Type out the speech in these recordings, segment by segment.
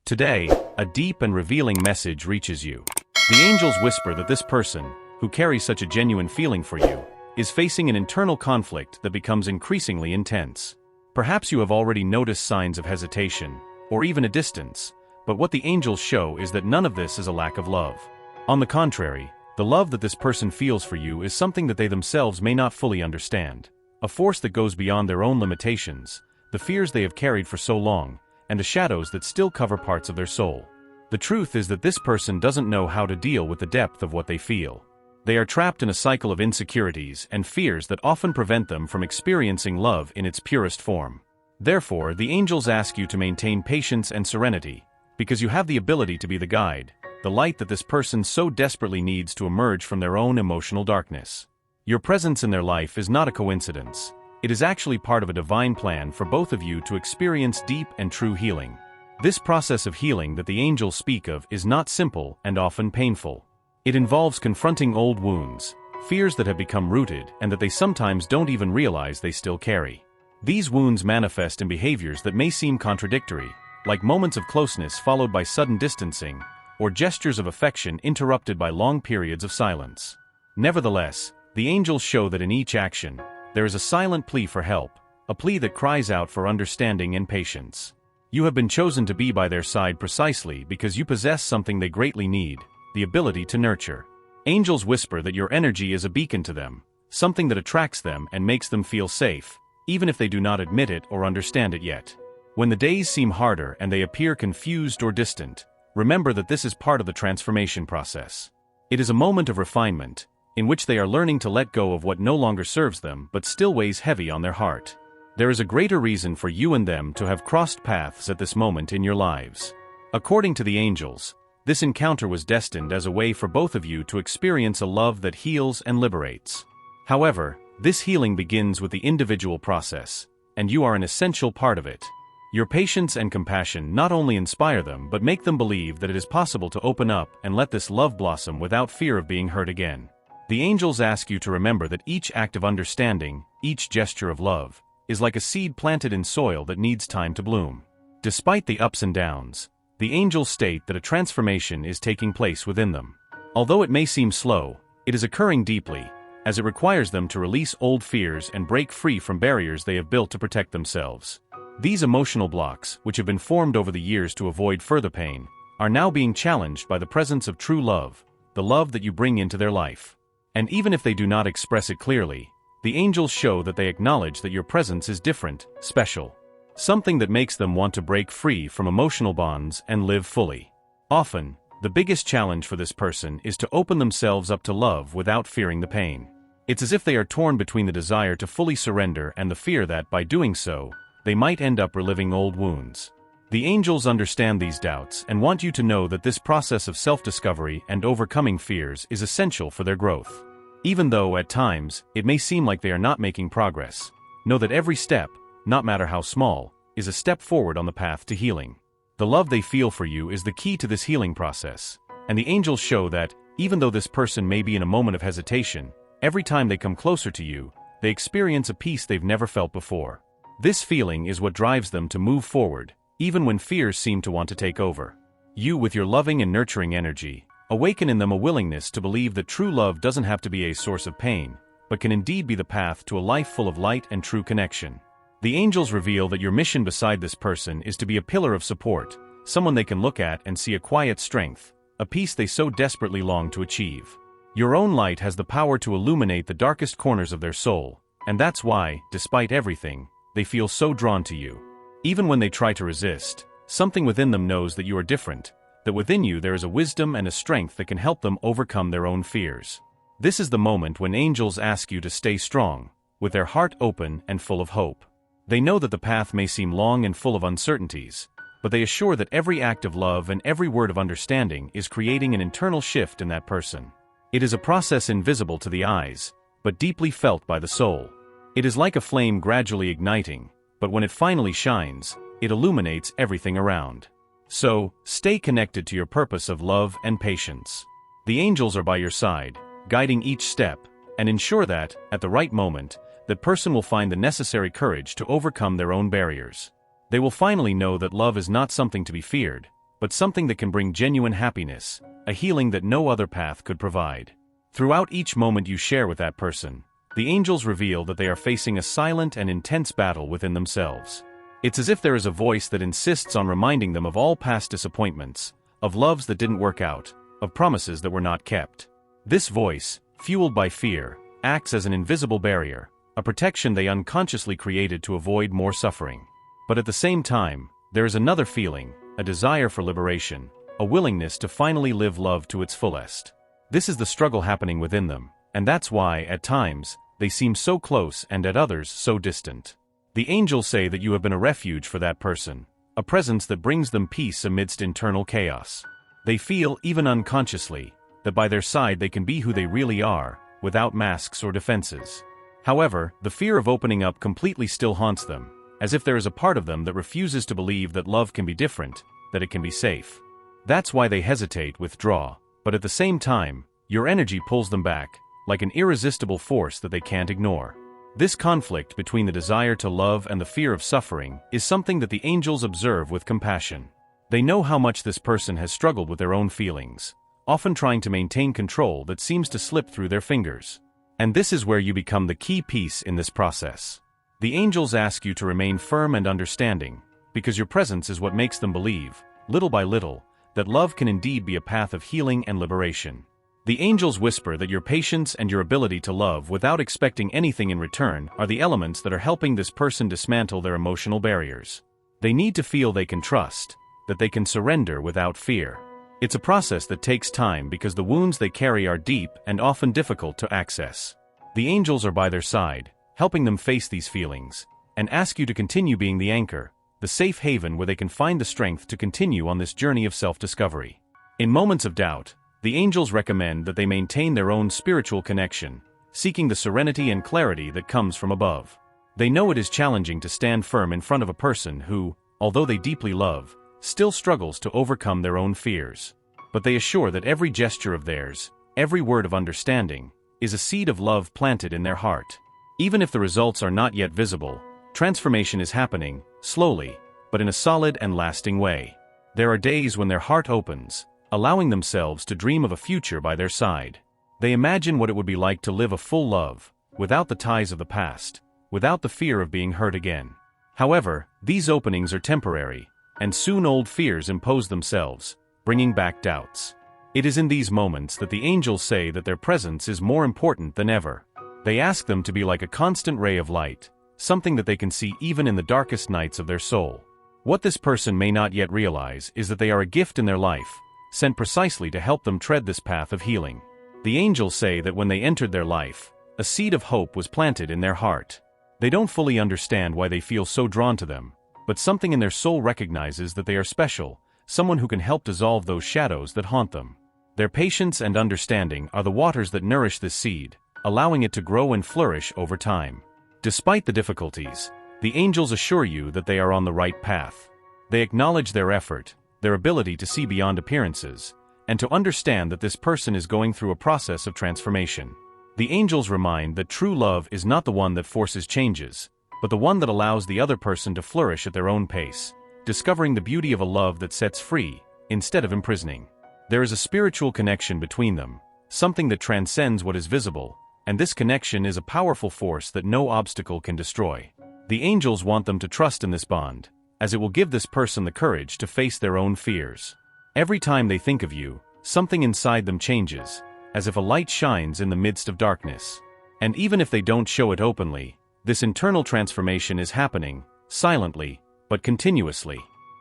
Today, a deep and revealing message reaches you. The angels whisper that this person, who carries such a genuine feeling for you, is facing an internal conflict that becomes increasingly intense. Perhaps you have already noticed signs of hesitation, or even a distance, but what the angels show is that none of this is a lack of love. On the contrary, the love that this person feels for you is something that they themselves may not fully understand. A force that goes beyond their own limitations, the fears they have carried for so long, and the shadows that still cover parts of their soul. The truth is that this person doesn't know how to deal with the depth of what they feel. They are trapped in a cycle of insecurities and fears that often prevent them from experiencing love in its purest form. Therefore, the angels ask you to maintain patience and serenity, because you have the ability to be the guide, the light that this person so desperately needs to emerge from their own emotional darkness. Your presence in their life is not a coincidence. It is actually part of a divine plan for both of you to experience deep and true healing. This process of healing that the angels speak of is not simple and often painful. It involves confronting old wounds, fears that have become rooted and that they sometimes don't even realize they still carry. These wounds manifest in behaviors that may seem contradictory, like moments of closeness followed by sudden distancing, or gestures of affection interrupted by long periods of silence. Nevertheless, the angels show that in each action, there is a silent plea for help, a plea that cries out for understanding and patience. You have been chosen to be by their side precisely because you possess something they greatly need, the ability to nurture. Angels whisper that your energy is a beacon to them, something that attracts them and makes them feel safe, even if they do not admit it or understand it yet. When the days seem harder and they appear confused or distant, remember that this is part of the transformation process. It is a moment of refinement, in which they are learning to let go of what no longer serves them but still weighs heavy on their heart. There is a greater reason for you and them to have crossed paths at this moment in your lives. According to the angels, this encounter was destined as a way for both of you to experience a love that heals and liberates. However, this healing begins with the individual process, and you are an essential part of it. Your patience and compassion not only inspire them but make them believe that it is possible to open up and let this love blossom without fear of being hurt again. The angels ask you to remember that each act of understanding, each gesture of love, is like a seed planted in soil that needs time to bloom. Despite the ups and downs, the angels state that a transformation is taking place within them. Although it may seem slow, it is occurring deeply, as it requires them to release old fears and break free from barriers they have built to protect themselves. These emotional blocks, which have been formed over the years to avoid further pain, are now being challenged by the presence of true love, the love that you bring into their life. And even if they do not express it clearly, the angels show that they acknowledge that your presence is different, special. Something that makes them want to break free from emotional bonds and live fully. Often, the biggest challenge for this person is to open themselves up to love without fearing the pain. It's as if they are torn between the desire to fully surrender and the fear that, by doing so, they might end up reliving old wounds. The angels understand these doubts and want you to know that this process of self-discovery and overcoming fears is essential for their growth. Even though, at times, it may seem like they are not making progress, know that every step, no matter how small, is a step forward on the path to healing. The love they feel for you is the key to this healing process, and the angels show that, even though this person may be in a moment of hesitation, every time they come closer to you, they experience a peace they've never felt before. This feeling is what drives them to move forward, even when fears seem to want to take over. You, with your loving and nurturing energy, awaken in them a willingness to believe that true love doesn't have to be a source of pain, but can indeed be the path to a life full of light and true connection. The angels reveal that your mission beside this person is to be a pillar of support, someone they can look at and see a quiet strength, a peace they so desperately long to achieve. Your own light has the power to illuminate the darkest corners of their soul, and that's why, despite everything, they feel so drawn to you. Even when they try to resist, something within them knows that you are different, that within you there is a wisdom and a strength that can help them overcome their own fears. This is the moment when angels ask you to stay strong, with their heart open and full of hope. They know that the path may seem long and full of uncertainties, but they assure that every act of love and every word of understanding is creating an internal shift in that person. It is a process invisible to the eyes, but deeply felt by the soul. It is like a flame gradually igniting, but when it finally shines, it illuminates everything around. So, stay connected to your purpose of love and patience. The angels are by your side, guiding each step, and ensure that, at the right moment, that person will find the necessary courage to overcome their own barriers. They will finally know that love is not something to be feared, but something that can bring genuine happiness, a healing that no other path could provide. Throughout each moment you share with that person, the angels reveal that they are facing a silent and intense battle within themselves. It's as if there is a voice that insists on reminding them of all past disappointments, of loves that didn't work out, of promises that were not kept. This voice, fueled by fear, acts as an invisible barrier, a protection they unconsciously created to avoid more suffering. But at the same time, there is another feeling, a desire for liberation, a willingness to finally live love to its fullest. This is the struggle happening within them, and that's why, at times, they seem so close and at others so distant. The angels say that you have been a refuge for that person, a presence that brings them peace amidst internal chaos. They feel, even unconsciously, that by their side they can be who they really are, without masks or defenses. However, the fear of opening up completely still haunts them, as if there is a part of them that refuses to believe that love can be different, that it can be safe. That's why they hesitate, withdraw, but at the same time, your energy pulls them back, like an irresistible force that they can't ignore. This conflict between the desire to love and the fear of suffering is something that the angels observe with compassion. They know how much this person has struggled with their own feelings, often trying to maintain control that seems to slip through their fingers. And this is where you become the key piece in this process. The angels ask you to remain firm and understanding, because your presence is what makes them believe, little by little, that love can indeed be a path of healing and liberation. The angels whisper that your patience and your ability to love without expecting anything in return are the elements that are helping this person dismantle their emotional barriers. They need to feel they can trust, that they can surrender without fear. It's a process that takes time because the wounds they carry are deep and often difficult to access. The angels are by their side, helping them face these feelings, and ask you to continue being the anchor, the safe haven where they can find the strength to continue on this journey of self-discovery. In moments of doubt, the angels recommend that they maintain their own spiritual connection, seeking the serenity and clarity that comes from above. They know it is challenging to stand firm in front of a person who, although they deeply love, still struggles to overcome their own fears. But they assure that every gesture of theirs, every word of understanding, is a seed of love planted in their heart. Even if the results are not yet visible, transformation is happening, slowly, but in a solid and lasting way. There are days when their heart opens, allowing themselves to dream of a future by their side. They imagine what it would be like to live a full love, without the ties of the past, without the fear of being hurt again. However, these openings are temporary, and soon old fears impose themselves, bringing back doubts. It is in these moments that the angels say that their presence is more important than ever. They ask them to be like a constant ray of light, something that they can see even in the darkest nights of their soul. What this person may not yet realize is that they are a gift in their life, sent precisely to help them tread this path of healing. The angels say that when they entered their life, a seed of hope was planted in their heart. They don't fully understand why they feel so drawn to them, but something in their soul recognizes that they are special, someone who can help dissolve those shadows that haunt them. Their patience and understanding are the waters that nourish this seed, allowing it to grow and flourish over time. Despite the difficulties, the angels assure you that they are on the right path. They acknowledge their effort, their ability to see beyond appearances, and to understand that this person is going through a process of transformation. The angels remind that true love is not the one that forces changes, but the one that allows the other person to flourish at their own pace, discovering the beauty of a love that sets free, instead of imprisoning. There is a spiritual connection between them, something that transcends what is visible, and this connection is a powerful force that no obstacle can destroy. The angels want them to trust in this bond, as it will give this person the courage to face their own fears. Every time they think of you, something inside them changes, as if a light shines in the midst of darkness. And even if they don't show it openly, this internal transformation is happening, silently, but continuously.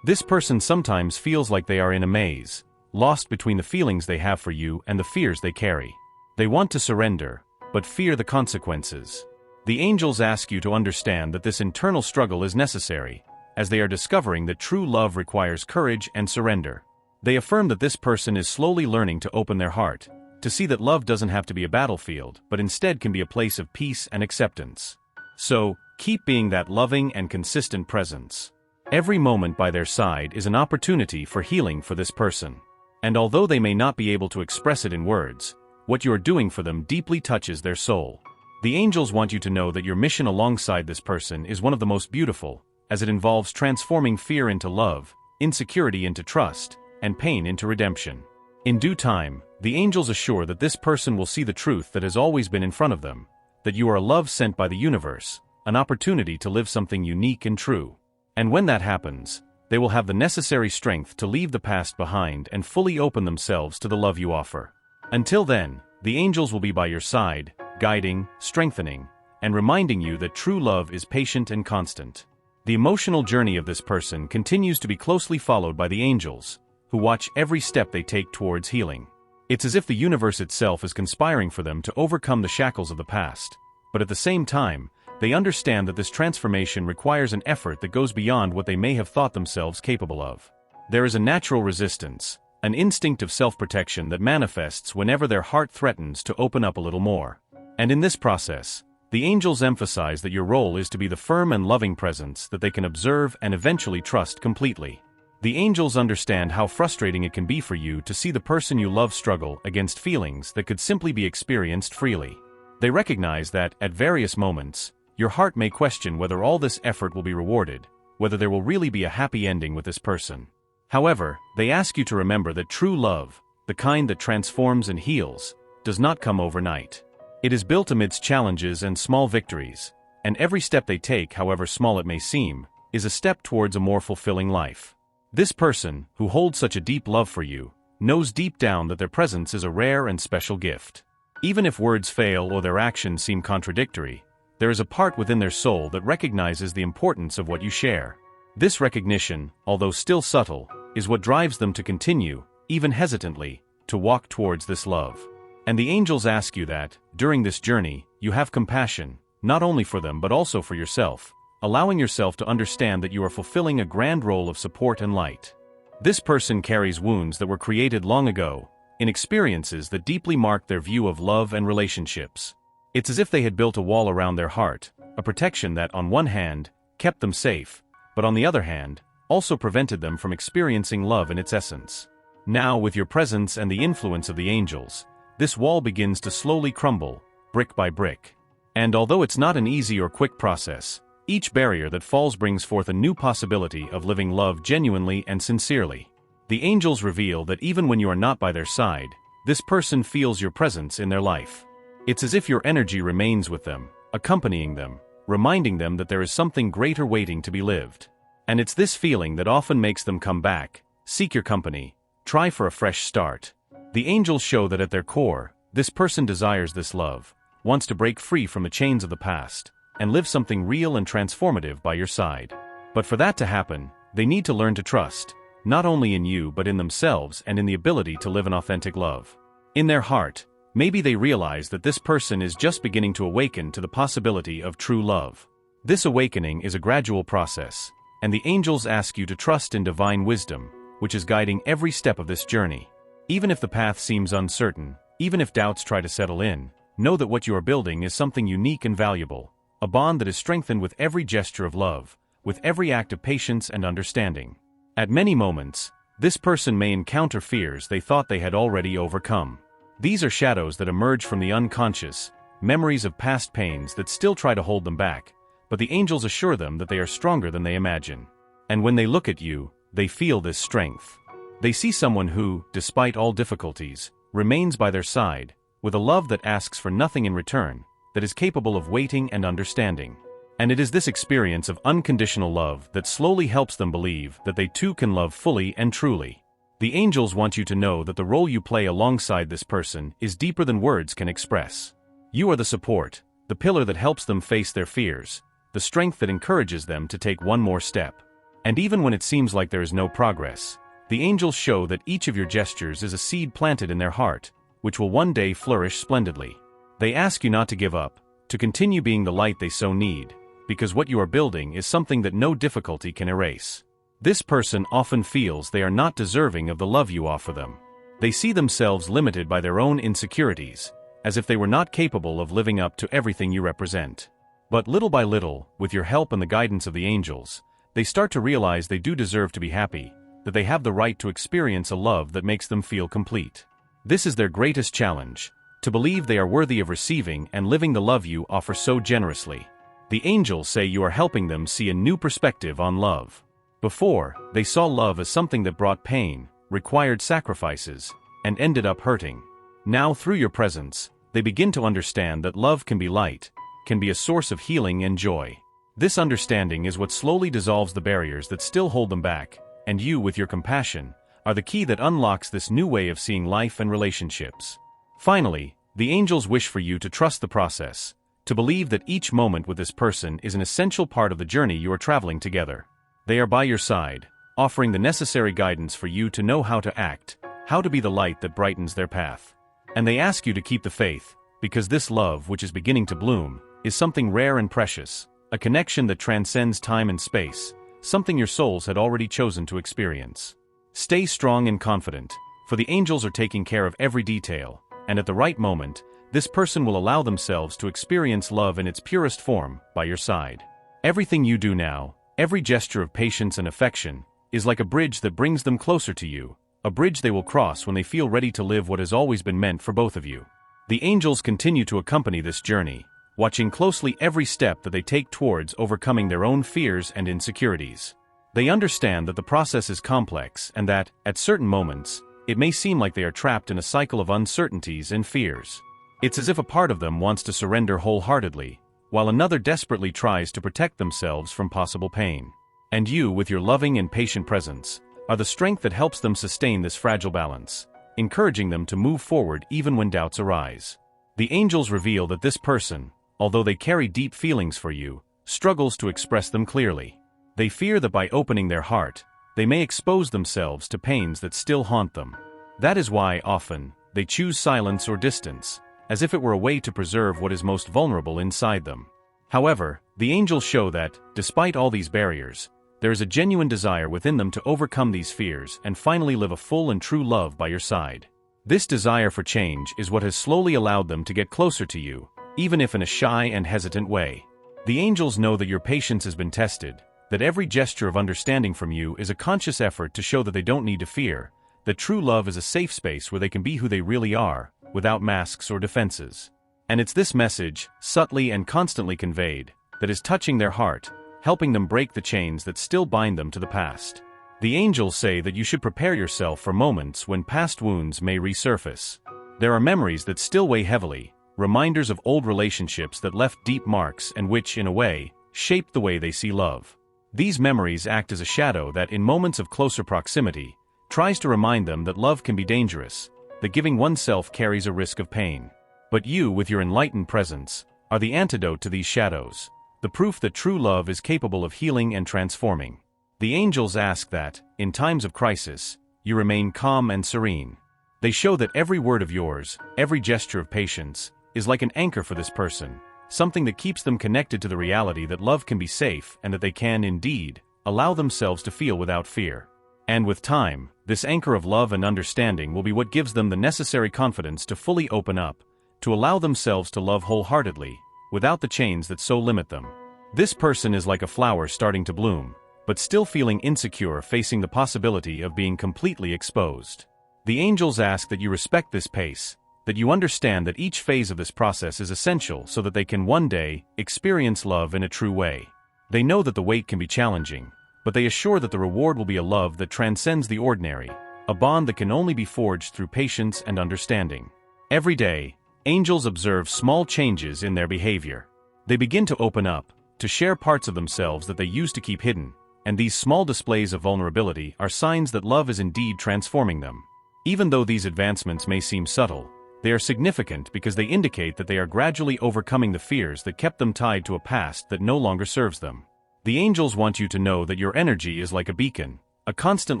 This person sometimes feels like they are in a maze, lost between the feelings they have for you and the fears they carry. They want to surrender, but fear the consequences. The angels ask you to understand that this internal struggle is necessary, as they are discovering that true love requires courage and surrender. They affirm that this person is slowly learning to open their heart, to see that love doesn't have to be a battlefield, but instead can be a place of peace and acceptance. So, keep being that loving and consistent presence. Every moment by their side is an opportunity for healing for this person. And although they may not be able to express it in words, what you are doing for them deeply touches their soul. The angels want you to know that your mission alongside this person is one of the most beautiful, as it involves transforming fear into love, insecurity into trust, and pain into redemption. In due time, the angels assure that this person will see the truth that has always been in front of them, that you are a love sent by the universe, an opportunity to live something unique and true. And when that happens, they will have the necessary strength to leave the past behind and fully open themselves to the love you offer. Until then, the angels will be by your side, guiding, strengthening, and reminding you that true love is patient and constant. The emotional journey of this person continues to be closely followed by the angels, who watch every step they take towards healing. It's as if the universe itself is conspiring for them to overcome the shackles of the past, but at the same time, they understand that this transformation requires an effort that goes beyond what they may have thought themselves capable of. There is a natural resistance, an instinct of self-protection that manifests whenever their heart threatens to open up a little more. And in this process, the angels emphasize that your role is to be the firm and loving presence that they can observe and eventually trust completely. The angels understand how frustrating it can be for you to see the person you love struggle against feelings that could simply be experienced freely. They recognize that, at various moments, your heart may question whether all this effort will be rewarded, whether there will really be a happy ending with this person. However, they ask you to remember that true love, the kind that transforms and heals, does not come overnight. It is built amidst challenges and small victories, and every step they take, however small it may seem, is a step towards a more fulfilling life. This person, who holds such a deep love for you, knows deep down that their presence is a rare and special gift. Even if words fail or their actions seem contradictory, there is a part within their soul that recognizes the importance of what you share. This recognition, although still subtle, is what drives them to continue, even hesitantly, to walk towards this love. And the angels ask you that, during this journey, you have compassion, not only for them but also for yourself, allowing yourself to understand that you are fulfilling a grand role of support and light. This person carries wounds that were created long ago, in experiences that deeply marked their view of love and relationships. It's as if they had built a wall around their heart, a protection that, on one hand, kept them safe, but on the other hand, also prevented them from experiencing love in its essence. Now, with your presence and the influence of the angels, this wall begins to slowly crumble, brick by brick. And although it's not an easy or quick process, each barrier that falls brings forth a new possibility of living love genuinely and sincerely. The angels reveal that even when you are not by their side, this person feels your presence in their life. It's as if your energy remains with them, accompanying them, reminding them that there is something greater waiting to be lived. And it's this feeling that often makes them come back, seek your company, try for a fresh start. The angels show that at their core, this person desires this love, wants to break free from the chains of the past, and live something real and transformative by your side. But for that to happen, they need to learn to trust, not only in you but in themselves and in the ability to live an authentic love. In their heart, maybe they realize that this person is just beginning to awaken to the possibility of true love. This awakening is a gradual process, and the angels ask you to trust in divine wisdom, which is guiding every step of this journey. Even if the path seems uncertain, even if doubts try to settle in, know that what you are building is something unique and valuable, a bond that is strengthened with every gesture of love, with every act of patience and understanding. At many moments, this person may encounter fears they thought they had already overcome. These are shadows that emerge from the unconscious, memories of past pains that still try to hold them back, but the angels assure them that they are stronger than they imagine. And when they look at you, they feel this strength. They see someone who, despite all difficulties, remains by their side, with a love that asks for nothing in return, that is capable of waiting and understanding. And it is this experience of unconditional love that slowly helps them believe that they too can love fully and truly. The angels want you to know that the role you play alongside this person is deeper than words can express. You are the support, the pillar that helps them face their fears, the strength that encourages them to take one more step. And even when it seems like there is no progress, the angels show that each of your gestures is a seed planted in their heart, which will one day flourish splendidly. They ask you not to give up, to continue being the light they so need, because what you are building is something that no difficulty can erase. This person often feels they are not deserving of the love you offer them. They see themselves limited by their own insecurities, as if they were not capable of living up to everything you represent. But little by little, with your help and the guidance of the angels, they start to realize they do deserve to be happy, that they have the right to experience a love that makes them feel complete. This is their greatest challenge, to believe they are worthy of receiving and living the love you offer so generously. The angels say you are helping them see a new perspective on love. Before, they saw love as something that brought pain, required sacrifices, and ended up hurting. Now, through your presence, they begin to understand that love can be light, can be a source of healing and joy. This understanding is what slowly dissolves the barriers that still hold them back, and you, with your compassion, are the key that unlocks this new way of seeing life and relationships. Finally, the angels wish for you to trust the process, to believe that each moment with this person is an essential part of the journey you are traveling together. They are by your side, offering the necessary guidance for you to know how to act, how to be the light that brightens their path. And they ask you to keep the faith, because this love, which is beginning to bloom, is something rare and precious, a connection that transcends time and space, something your souls had already chosen to experience. Stay strong and confident, for the angels are taking care of every detail, and at the right moment, this person will allow themselves to experience love in its purest form, by your side. Everything you do now, every gesture of patience and affection, is like a bridge that brings them closer to you, a bridge they will cross when they feel ready to live what has always been meant for both of you. The angels continue to accompany this journey, watching closely every step that they take towards overcoming their own fears and insecurities. They understand that the process is complex and that, at certain moments, it may seem like they are trapped in a cycle of uncertainties and fears. It's as if a part of them wants to surrender wholeheartedly, while another desperately tries to protect themselves from possible pain. And you, with your loving and patient presence, are the strength that helps them sustain this fragile balance, encouraging them to move forward even when doubts arise. The angels reveal that this person, although they carry deep feelings for you, struggles to express them clearly. They fear that by opening their heart, they may expose themselves to pains that still haunt them. That is why, often, they choose silence or distance, as if it were a way to preserve what is most vulnerable inside them. However, the angels show that, despite all these barriers, there is a genuine desire within them to overcome these fears and finally live a full and true love by your side. This desire for change is what has slowly allowed them to get closer to you, even if in a shy and hesitant way. The angels know that your patience has been tested, that every gesture of understanding from you is a conscious effort to show that they don't need to fear, that true love is a safe space where they can be who they really are, without masks or defenses. And it's this message, subtly and constantly conveyed, that is touching their heart, helping them break the chains that still bind them to the past. The angels say that you should prepare yourself for moments when past wounds may resurface. There are memories that still weigh heavily, reminders of old relationships that left deep marks and which, in a way, shaped the way they see love. These memories act as a shadow that, in moments of closer proximity, tries to remind them that love can be dangerous, that giving oneself carries a risk of pain. But you, with your enlightened presence, are the antidote to these shadows, the proof that true love is capable of healing and transforming. The angels ask that, in times of crisis, you remain calm and serene. They show that every word of yours, every gesture of patience, is like an anchor for this person, something that keeps them connected to the reality that love can be safe and that they can, indeed, allow themselves to feel without fear. And with time, this anchor of love and understanding will be what gives them the necessary confidence to fully open up, to allow themselves to love wholeheartedly, without the chains that so limit them. This person is like a flower starting to bloom, but still feeling insecure, facing the possibility of being completely exposed. The angels ask that you respect this pace, that you understand that each phase of this process is essential so that they can one day experience love in a true way. They know that the wait can be challenging, but they assure that the reward will be a love that transcends the ordinary, a bond that can only be forged through patience and understanding. Every day, angels observe small changes in their behavior. They begin to open up, to share parts of themselves that they used to keep hidden, and these small displays of vulnerability are signs that love is indeed transforming them. Even though these advancements may seem subtle, they are significant because they indicate that they are gradually overcoming the fears that kept them tied to a past that no longer serves them. The angels want you to know that your energy is like a beacon, a constant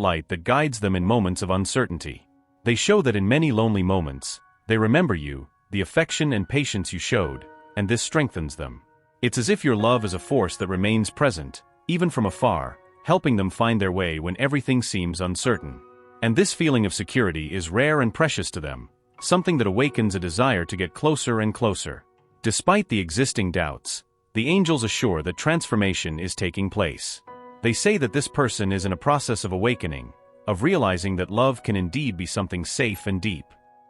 light that guides them in moments of uncertainty. They show that in many lonely moments, they remember you, the affection and patience you showed, and this strengthens them. It's as if your love is a force that remains present, even from afar, helping them find their way when everything seems uncertain. And this feeling of security is rare and precious to them, something that awakens a desire to get closer and closer. Despite the existing doubts, the angels assure that transformation is taking place. They say that this person is in a process of awakening, of realizing that love can indeed be something safe and deep.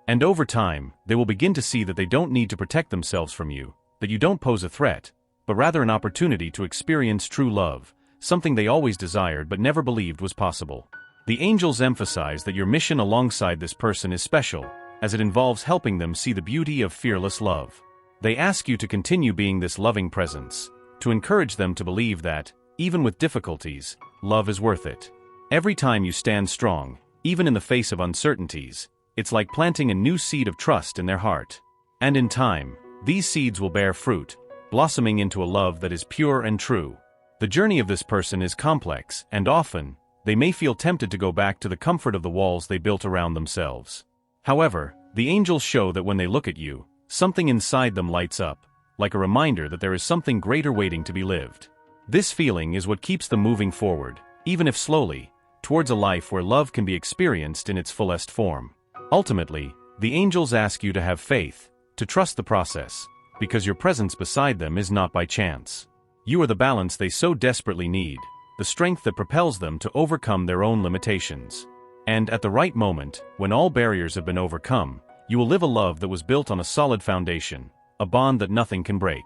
And over time, they will begin to see that they don't need to protect themselves from you, that you don't pose a threat, but rather an opportunity to experience true love, something they always desired but never believed was possible. The angels emphasize that your mission alongside this person is special, as it involves helping them see the beauty of fearless love. They ask you to continue being this loving presence, to encourage them to believe that, even with difficulties, love is worth it. Every time you stand strong, even in the face of uncertainties, it's like planting a new seed of trust in their heart. And in time, these seeds will bear fruit, blossoming into a love that is pure and true. The journey of this person is complex, and often, they may feel tempted to go back to the comfort of the walls they built around themselves. However, the angels show that when they look at you, something inside them lights up, like a reminder that there is something greater waiting to be lived. This feeling is what keeps them moving forward, even if slowly, towards a life where love can be experienced in its fullest form. Ultimately, the angels ask you to have faith, to trust the process, because your presence beside them is not by chance. You are the balance they so desperately need, the strength that propels them to overcome their own limitations. And at the right moment, when all barriers have been overcome, you will live a love that was built on a solid foundation, a bond that nothing can break.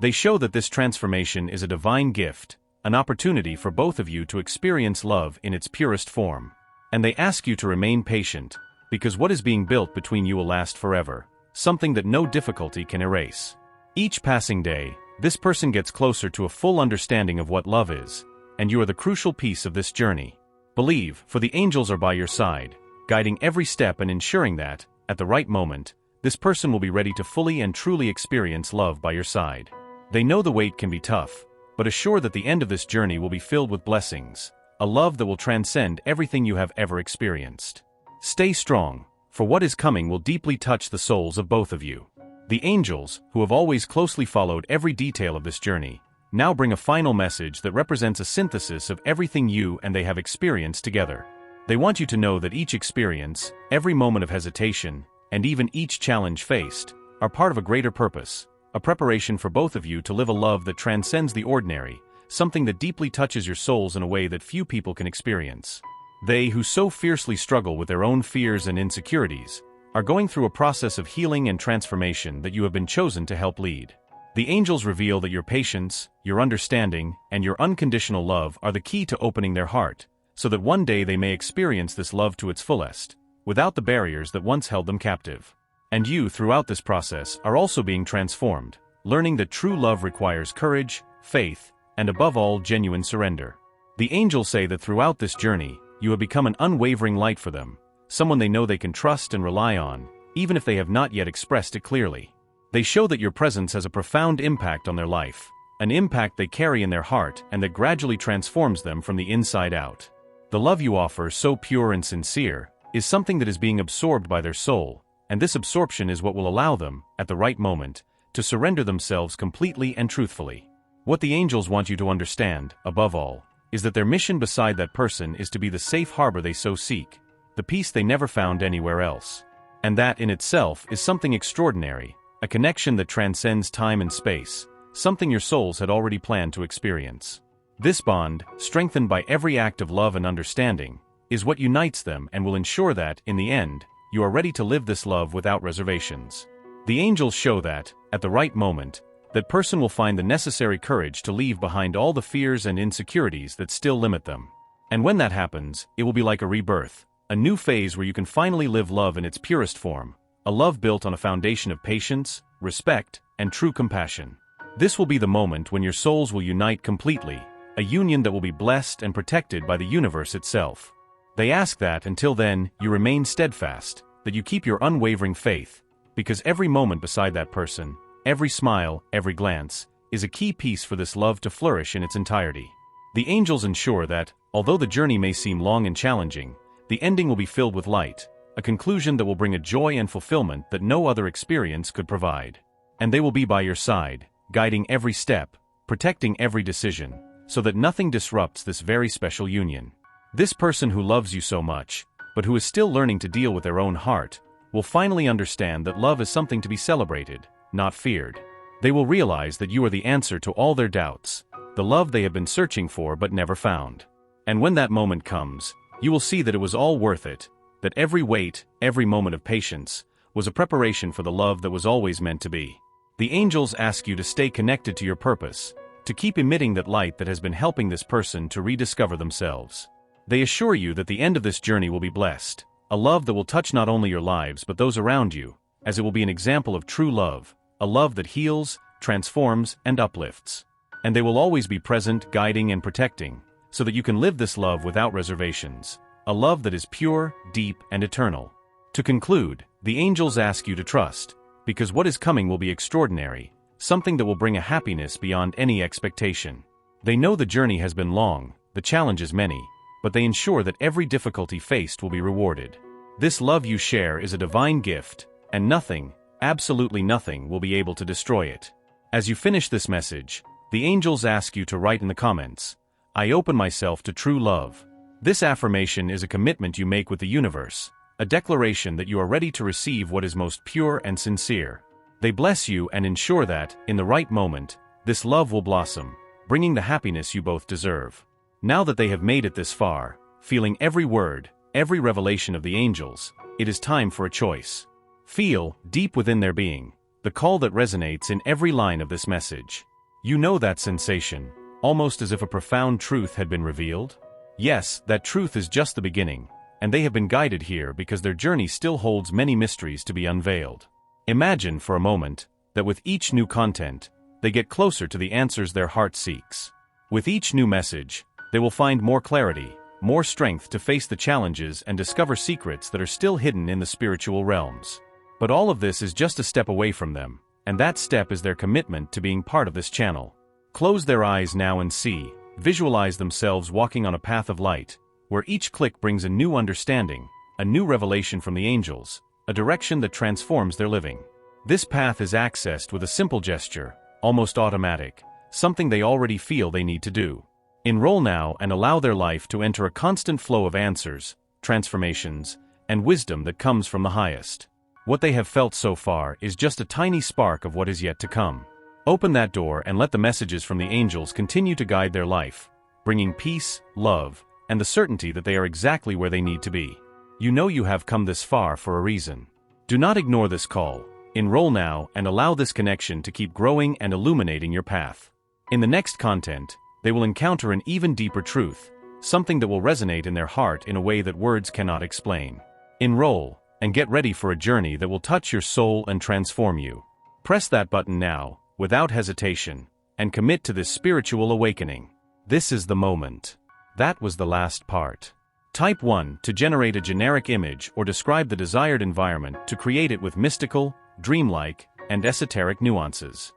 They show that this transformation is a divine gift, an opportunity for both of you to experience love in its purest form. And they ask you to remain patient, because what is being built between you will last forever, something that no difficulty can erase. Each passing day, this person gets closer to a full understanding of what love is, and you are the crucial piece of this journey. Believe, for the angels are by your side, guiding every step and ensuring that, at the right moment, this person will be ready to fully and truly experience love by your side. They know the wait can be tough, but assure that the end of this journey will be filled with blessings, a love that will transcend everything you have ever experienced. Stay strong, for what is coming will deeply touch the souls of both of you. The angels, who have always closely followed every detail of this journey, now bring a final message that represents a synthesis of everything you and they have experienced together. They want you to know that each experience, every moment of hesitation, and even each challenge faced, are part of a greater purpose, a preparation for both of you to live a love that transcends the ordinary, something that deeply touches your souls in a way that few people can experience. They who so fiercely struggle with their own fears and insecurities, are going through a process of healing and transformation that you have been chosen to help lead. The angels reveal that your patience, your understanding, and your unconditional love are the key to opening their heart, so that one day they may experience this love to its fullest, without the barriers that once held them captive. And you, throughout this process, are also being transformed, learning that true love requires courage, faith, and above all, genuine surrender. The angels say that throughout this journey, you have become an unwavering light for them, someone they know they can trust and rely on, even if they have not yet expressed it clearly. They show that your presence has a profound impact on their life, an impact they carry in their heart and that gradually transforms them from the inside out. The love you offer, so pure and sincere, is something that is being absorbed by their soul, and this absorption is what will allow them, at the right moment, to surrender themselves completely and truthfully. What the angels want you to understand, above all, is that their mission beside that person is to be the safe harbor they so seek, the peace they never found anywhere else. And that in itself is something extraordinary, a connection that transcends time and space, something your souls had already planned to experience. This bond, strengthened by every act of love and understanding, is what unites them and will ensure that, in the end, you are ready to live this love without reservations. The angels show that, at the right moment, that person will find the necessary courage to leave behind all the fears and insecurities that still limit them. And when that happens, it will be like a rebirth, a new phase where you can finally live love in its purest form, a love built on a foundation of patience, respect, and true compassion. This will be the moment when your souls will unite completely, a union that will be blessed and protected by the universe itself. They ask that, until then, you remain steadfast, that you keep your unwavering faith, because every moment beside that person, every smile, every glance, is a key piece for this love to flourish in its entirety. The angels ensure that, although the journey may seem long and challenging, the ending will be filled with light, a conclusion that will bring a joy and fulfillment that no other experience could provide. And they will be by your side, guiding every step, protecting every decision, so that nothing disrupts this very special union. This person who loves you so much, but who is still learning to deal with their own heart, will finally understand that love is something to be celebrated, not feared. They will realize that you are the answer to all their doubts, the love they have been searching for but never found. And when that moment comes, you will see that it was all worth it, that every wait, every moment of patience, was a preparation for the love that was always meant to be. The angels ask you to stay connected to your purpose, to keep emitting that light that has been helping this person to rediscover themselves. They assure you that the end of this journey will be blessed, a love that will touch not only your lives but those around you, as it will be an example of true love, a love that heals, transforms, and uplifts. And they will always be present, guiding and protecting, so that you can live this love without reservations, a love that is pure, deep, and eternal. To conclude, the angels ask you to trust, because what is coming will be extraordinary, something that will bring a happiness beyond any expectation. They know the journey has been long, the challenges many, but they ensure that every difficulty faced will be rewarded. This love you share is a divine gift, and nothing, absolutely nothing, will be able to destroy it. As you finish this message, the angels ask you to write in the comments, "I open myself to true love." This affirmation is a commitment you make with the universe, a declaration that you are ready to receive what is most pure and sincere. They bless you and ensure that, in the right moment, this love will blossom, bringing the happiness you both deserve. Now that they have made it this far, feeling every word, every revelation of the angels, it is time for a choice. Feel, deep within their being, the call that resonates in every line of this message. You know that sensation, almost as if a profound truth had been revealed? Yes, that truth is just the beginning, and they have been guided here because their journey still holds many mysteries to be unveiled. Imagine for a moment that with each new content, they get closer to the answers their heart seeks. With each new message, they will find more clarity, more strength to face the challenges and discover secrets that are still hidden in the spiritual realms. But all of this is just a step away from them, and that step is their commitment to being part of this channel. Close their eyes now and see, visualize themselves walking on a path of light, where each click brings a new understanding, a new revelation from the angels, a direction that transforms their living. This path is accessed with a simple gesture, almost automatic, something they already feel they need to do. Enroll now and allow their life to enter a constant flow of answers, transformations, and wisdom that comes from the highest. What they have felt so far is just a tiny spark of what is yet to come. Open that door and let the messages from the angels continue to guide their life, bringing peace, love, and the certainty that they are exactly where they need to be. You know you have come this far for a reason. Do not ignore this call. Enroll now and allow this connection to keep growing and illuminating your path. In the next content, they will encounter an even deeper truth, something that will resonate in their heart in a way that words cannot explain. Enroll, and get ready for a journey that will touch your soul and transform you. Press that button now, without hesitation, and commit to this spiritual awakening. This is the moment. That was the last part. Type 1 to generate a generic image or describe the desired environment to create it with mystical, dreamlike, and esoteric nuances.